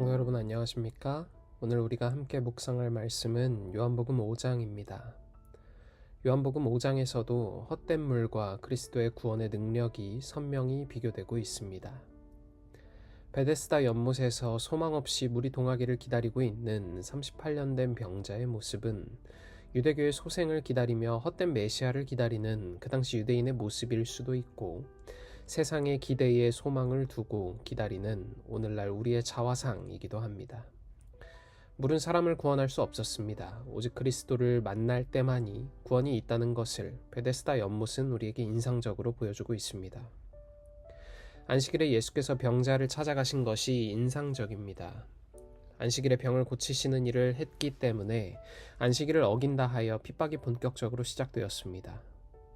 성도 여러분 안녕하십니까? 오늘 우리가 함께 묵상할 말씀은 요한복음 5장입니다. 요한복음 5장에서도 헛된 물과 그리스도의 구원의 능력이 선명히 비교되고 있습니다. 베데스다 연못에서 소망 없이 물이 동하기를 기다리고 있는 38년 된 병자의 모습은 유대교의 소생을 기다리며 헛된 메시아를 기다리는 그 당시 유대인의 모습일 수도 있고, 세상의 기대에 소망을 두고 기다리는 오늘날 우리의 자화상이기도 합니다. 물은 사람을 구원할 수 없었습니다. 오직 그리스도를 만날 때만이 구원이 있다는 것을 베데스다 연못은 우리에게 인상적으로 보여주고 있습니다. 안식일에 예수께서 병자를 찾아가신 것이 인상적입니다. 안식일에 병을 고치시는 일을 했기 때문에 안식일을 어긴다 하여 핍박이 본격적으로 시작되었습니다.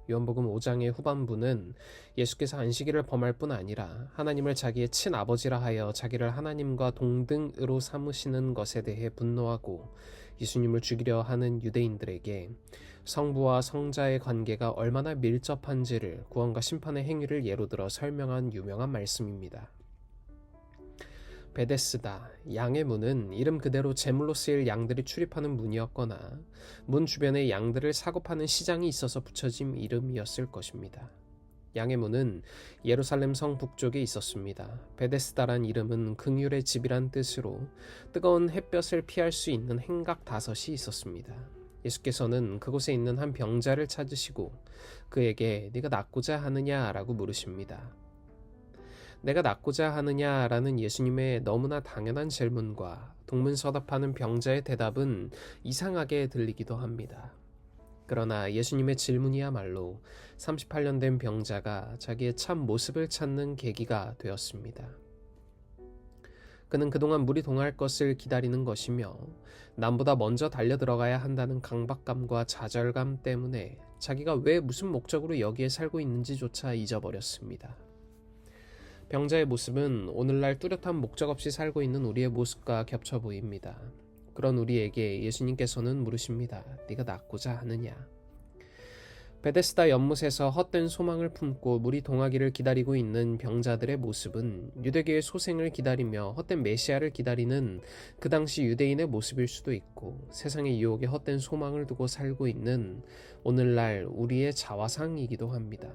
요한복음 5장의 후반부는 예수께서 안식일을 범할 뿐 아니라 하나님을 자기의 친아버지라 하여 자기를 하나님과 동등으로 삼으시는 것에 대해 분노하고 예수님을 죽이려 하는 유대인들에게 성부와 성자의 관계가 얼마나 밀접한지를 구원과 심판의 행위를 예로 들어 설명한 유명한 말씀입니다. 베데스다, 양의 문은 이름 그대로 제물로 쓰일 양들이 출입하는 문이었거나 문 주변에 양들을 사고 파는 시장이 있어서 붙여진 이름이었을 것입니다. 양의 문은 예루살렘 성 북쪽에 있었습니다. 베데스다란 이름은 긍휼의 집이란 뜻으로 뜨거운 햇볕을 피할 수 있는 행각 5이 있었습니다. 예수께서는 그곳에 있는 한 병자를 찾으시고 그에게 네가 낫고자 하느냐라고 물으십니다. 내가 낫고자 하느냐라는 예수님의 너무나 당연한 질문과 동문서답하는 병자의 대답은 이상하게 들리기도 합니다. 그러나 예수님의 질문이야말로 38년 된 병자가 자기의 참 모습을 찾는 계기가 되었습니다. 그는 그동안 물이 동할 것을 기다리는 것이며 남보다 먼저 달려들어가야 한다는 강박감과 좌절감 때문에 자기가 왜 무슨 목적으로 여기에 살고 있는지조차 잊어버렸습니다. 병자의 모습은 오늘날 뚜렷한 목적 없이 살고 있는 우리의 모습과 겹쳐 보입니다. 그런 우리에게 예수님께서는 물으십니다. 네가 낫고자 하느냐? 베데스다 연못에서 헛된 소망을 품고 물이 동하기를 기다리고 있는 병자들의 모습은 유대교의 소생을 기다리며 헛된 메시아를 기다리는 그 당시 유대인의 모습일 수도 있고, 세상의 유혹에 헛된 소망을 두고 살고 있는 오늘날 우리의 자화상이기도 합니다.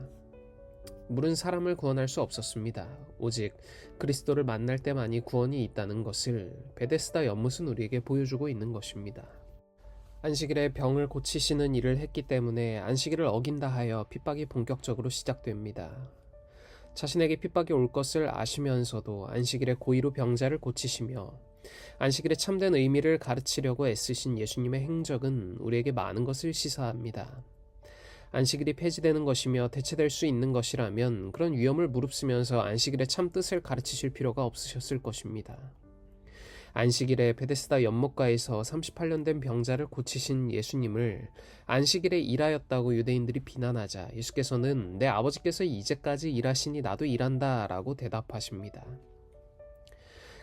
물은 사람을 구원할 수 없었습니다. 오직 그리스도를 만날 때만이 구원이 있다는 것을 베데스다 연못은 우리에게 보여주고 있는 것입니다. 안식일에 병을 고치시는 일을 했기 때문에 안식일을 어긴다 하여 핍박이 본격적으로 시작됩니다. 자신에게 핍박이 올 것을 아시면서도 안식일에 고의로 병자를 고치시며 안식일의 참된 의미를 가르치려고 애쓰신 예수님의 행적은 우리에게 많은 것을 시사합니다. 안식일이 폐지되는 것이며 대체될 수 있는 것이라면 그런 위험을 무릅쓰면서 안식일의 참 뜻을 가르치실 필요가 없으셨을 것입니다. 안식일에 베데스다 연못가에서 38년 된 병자를 고치신 예수님을 안식일에 일하였다고 유대인들이 비난하자 예수께서는 내 아버지께서 이제까지 일하시니 나도 일한다 라고 대답하십니다.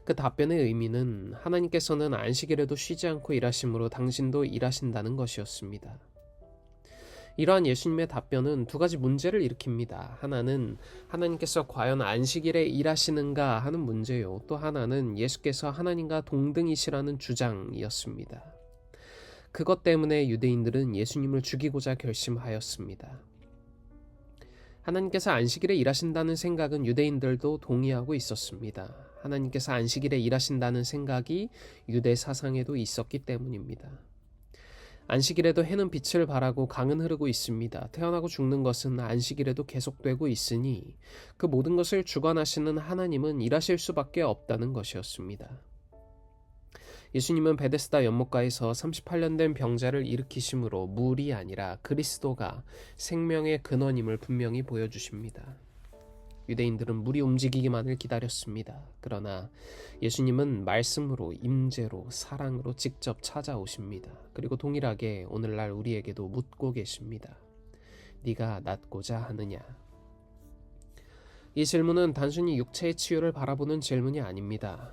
그 답변의 의미는 하나님께서는 안식일에도 쉬지 않고 일하심으로 당신도 일하신다는 것이었습니다. 이러한 예수님의 답변은 두 가지 문제를 일으킵니다. 하나는 하나님께서 과연 안식일에 일하시는가 하는 문제요. 또 하나는 예수께서 하나님과 동등이시라는 주장이었습니다. 그것 때문에 유대인들은 예수님을 죽이고자 결심하였습니다. 하나님께서 안식일에 일하신다는 생각은 유대인들도 동의하고 있었습니다. 하나님께서 안식일에 일하신다는 생각이 유대 사상에도 있었기 때문입니다. 안식일에도 해는 빛을 발하고 강은 흐르고 있습니다. 태어나고 죽는 것은 안식일에도 계속되고 있으니 그 모든 것을 주관하시는 하나님은 일하실 수밖에 없다는 것이었습니다. 예수님은 베데스다 연못가에서 38년 된 병자를 일으키심으로 물이 아니라 그리스도가 생명의 근원임을 분명히 보여주십니다. 유대인들은 물이 움직이기만을 기다렸습니다. 그러나 예수님은 말씀으로, 임재로, 사랑으로 직접 찾아오십니다. 그리고 동일하게 오늘날 우리에게도 묻고 계십니다. 네가 낫고자 하느냐? 이 질문은 단순히 육체의 치유를 바라보는 질문이 아닙니다.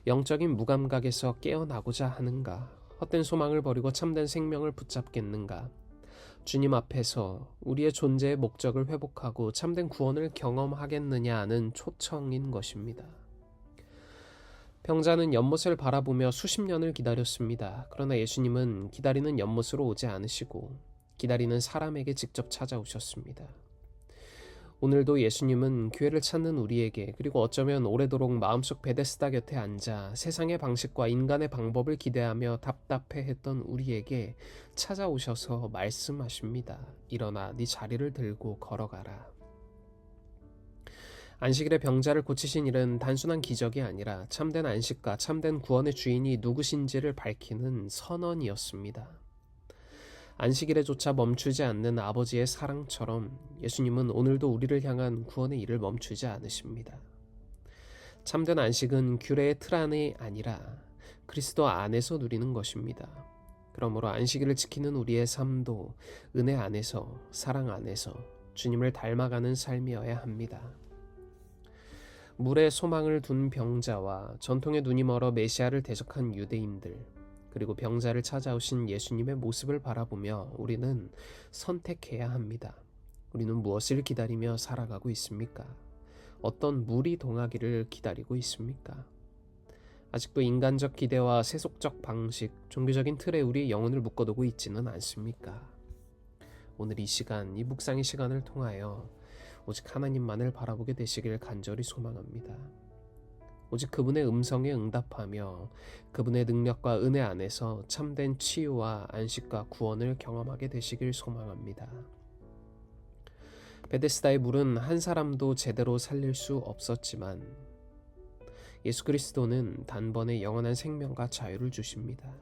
영적인 무감각에서 깨어나고자 하는가? 헛된 소망을 버리고 참된 생명을 붙잡겠는가? 주님 앞에서 우리의 존재의 목적을 회복하고 참된 구원을 경험하겠느냐는 초청인 것입니다. 병자는 연못을 바라보며 수십 년을 기다렸습니다. 그러나 예수님은 기다리는 연못으로 오지 않으시고 기다리는 사람에게 직접 찾아오셨습니다. 오늘도 예수님은 교회를 찾는 우리에게, 그리고 어쩌면 오래도록 마음속 베데스다 곁에 앉아 세상의 방식과 인간의 방법을 기대하며 답답해했던 우리에게 찾아오셔서 말씀하십니다. 일어나 네 자리를 들고 걸어가라. 안식일에 병자를 고치신 일은 단순한 기적이 아니라 참된 안식과 참된 구원의 주인이 누구신지를 밝히는 선언이었습니다. 안식일에조차 멈추지 않는 아버지의 사랑처럼 예수님은 오늘도 우리를 향한 구원의 일을 멈추지 않으십니다. 참된 안식은 규례의 틀 안이 아니라 그리스도 안에서 누리는 것입니다. 그러므로 안식일을 지키는 우리의 삶도 은혜 안에서, 사랑 안에서 주님을 닮아가는 삶이어야 합니다. 물에 소망을 둔 병자와 전통의 눈이 멀어 메시아를 대적한 유대인들, 그리고 병자를 찾아오신 예수님의 모습을 바라보며 우리는 선택해야 합니다. 우리는 무엇을 기다리며 살아가고 있습니까? 어떤 물이 동하기를 기다리고 있습니까? 아직도 인간적 기대와 세속적 방식, 종교적인 틀에 우리의 영혼을 묶어두고 있지는 않습니까? 오늘 이 시간, 이 묵상의 시간을 통하여 오직 하나님만을 바라보게 되시길 간절히 소망합니다. 오직 그분의 음성에 응답하며 그분의 능력과 은혜 안에서 참된 치유와 안식과 구원을 경험하게 되시길 소망합니다. 베데스다의 물은 한 사람도 제대로 살릴 수 없었지만 예수 그리스도는 단번에 영원한 생명과 자유를 주십니다.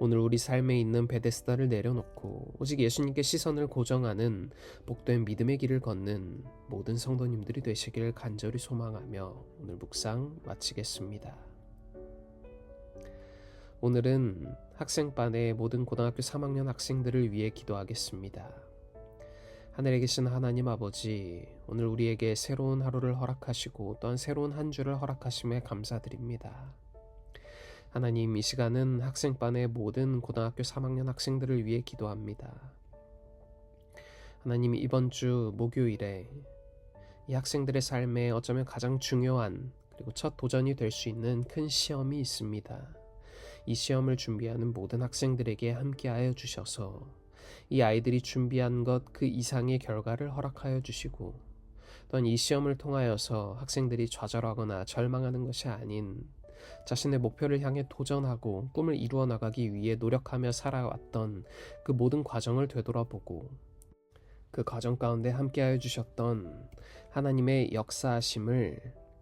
오늘 우리 삶에 있는 베데스다를 내려놓고 오직 예수님께 시선을 고정하는 복된 믿음의 길을 걷는 모든 성도님들이 되시길 간절히 소망하며 오늘 묵상 마치겠습니다. 오늘은 학생반의 모든 고등학교 3학년 학생들을 위해 기도하겠습니다. 하늘에 계신 하나님 아버지, 오늘 우리에게 새로운 하루를 허락하시고 또한 새로운 한 주를 허락하심에 감사드립니다. 하나님, 이 시간은 학생반의 모든 고등학교 3학년 학생들을 위해 기도합니다. 하나님, 이번 주 목요일에 이 학생들의 삶에 어쩌면 가장 중요한 그리고 첫 도전이 될 수 있는 큰 시험이 있습니다. 이 시험을 준비하는 모든 학생들에게 함께하여 주셔서 이 아이들이 준비한 것 그 이상의 결과를 허락하여 주시고 또한 이 시험을 통하여서 학생들이 좌절하거나 절망하는 것이 아닌 자신의 목표를 향해 도전하고 꿈을 이루어 나가기 위해 노력하며 살아왔던 그 모든 과정을 되돌아보고 그 과정 가운데 함께하여 주셨던 하나님의 역사하심을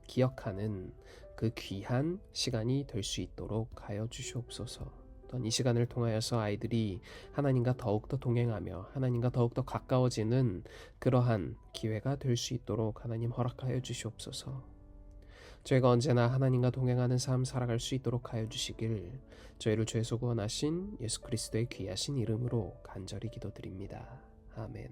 기억하는 그 귀한 시간이 될 수 있도록 하여 주시옵소서. 또한 이 시간을 통하여서 아이들이 하나님과 더욱더 동행하며 하나님과 더욱더 가까워지는 그러한 기회가 될 수 있도록 하나님 허락하여 주시옵소서. 저희가 언제나 하나님과 동행하는 삶 살아갈 수 있도록 하여 주시길 저희를 죄에서 구원하신 예수 그리스도의 귀하신 이름으로 간절히 기도드립니다. 아멘.